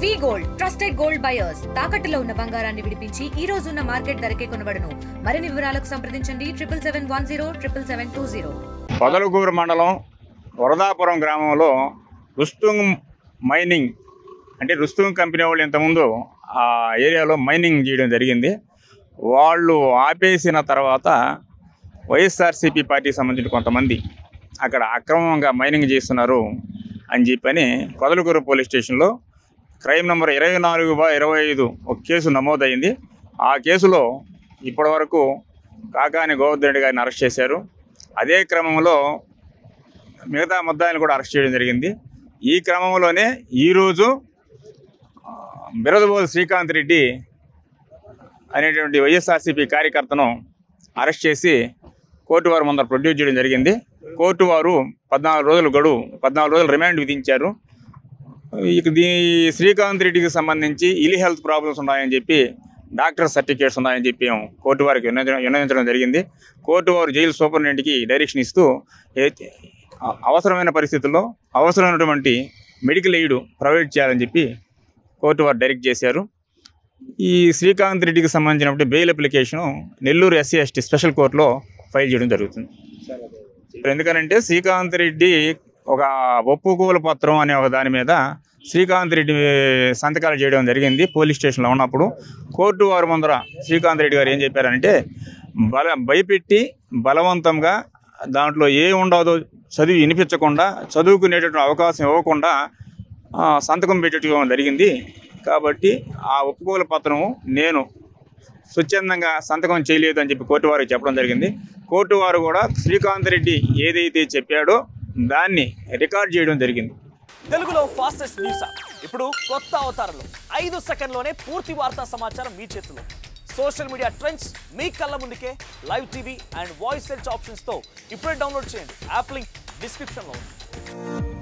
వి gold trusted gold buyers తాకట్టులో ఉన్న బంగారాన్ని విడిపించి ఈ రోజు ఉన్న మార్కెట్ ధరకే కొనబడును. మరిన్ని వివరాలకు సంప్రదించండి 77107720. పొదలకూరు మండలం వరదాపురం గ్రామంలో రుస్తుంగ్ మైనింగ్ అంటే రుస్తుంగ్ కంపెనీ వాళ్ళు ఇంతకుముందు ఆ ఏరియాలో మైనింగ్ చేయడం జరిగింది. వాళ్ళు ఆపేసిన తర్వాత వైఎస్ఆర్సీపీ పార్టీకి సంబంధించిన కొంతమంది అక్కడ అక్రమంగా మైనింగ్ చేస్తున్నారు అని చెప్పని పొదలకూరు పోలీస్ స్టేషన్లో క్రైమ్ నెంబర్ 24/25 ఒక కేసు నమోదైంది. ఆ కేసులో ఇప్పటివరకు కాకాని గోవర్ధన్ రెడ్డి గారిని అరెస్ట్ చేశారు. అదే క్రమంలో మిగతా ముద్దాయిలను కూడా అరెస్ట్ చేయడం జరిగింది. ఈ క్రమంలోనే ఈరోజు బిరదబోలు శ్రీకాంత్ రెడ్డి అనేటువంటి వైఎస్ఆర్సీపీ కార్యకర్తను అరెస్ట్ చేసి కోర్టు వారు ముందర ప్రొడ్యూస్ చేయడం జరిగింది. కోర్టు వారు 14 రోజులు రిమాండ్ విధించారు. ఇక శ్రీకాంత్ రెడ్డికి సంబంధించి ఇల్ హెల్త్ ప్రాబ్లమ్స్ ఉన్నాయని చెప్పి డాక్టర్ సర్టిఫికేట్స్ ఉన్నాయని చెప్పి కోర్టు వారికి విన్నవించడం జరిగింది. కోర్టు వారు జైలు సూపరింటెండెంట్కి డైరెక్షన్ ఇస్తూ అవసరమైన పరిస్థితుల్లో అవసరమైనటువంటి మెడికల్ ఎయిడ్ ప్రొవైడ్ చేయాలని చెప్పి కోర్టు వారు డైరెక్ట్ చేశారు. ఈ శ్రీకాంత్ రెడ్డికి సంబంధించినటువంటి bail application Nellore SC/ST special కోర్టులో ఫైల్ చేయడం జరుగుతుంది. ఎందుకనంటే శ్రీకాంత్ రెడ్డి ఒక ఒప్పుకోలు పత్రం అనే ఒక దాని మీద శ్రీకాంత్ రెడ్డి సంతకాలు చేయడం జరిగింది పోలీస్ స్టేషన్లో ఉన్నప్పుడు. కోర్టు వారు ముందర శ్రీకాంత్ రెడ్డి గారు ఏం చెప్పారంటే భయపెట్టి బలవంతంగా దాంట్లో ఏ ఉండదో చదివి వినిపించకుండా చదువుకునేటటువంటి అవకాశం ఇవ్వకుండా సంతకం పెట్టడం జరిగింది. కాబట్టి ఆ ఒప్పుకోలు పత్రం నేను స్వచ్ఛందంగా సంతకం చేయలేదు అని చెప్పి కోర్టు వారికి చెప్పడం జరిగింది. కోర్టు వారు కూడా శ్రీకాంత్ రెడ్డి ఏదైతే చెప్పాడో దాన్ని రికార్డ్ చేయడం జరిగింది. తెలుగులో ఫాస్టెస్ట్ న్యూస్ ఇప్పుడు కొత్త అవతారంలో 5 సెకండ్లోనే పూర్తి వార్తా సమాచారం మీ చేతిలో. సోషల్ మీడియా ట్రెండ్స్ మీ కళ్ళ ముందుకే live TV and voice search ఆప్షన్స్తో ఇప్పుడే డౌన్లోడ్ చేయండి. యాప్ లింక్ డిస్క్రిప్షన్లో ఉంది.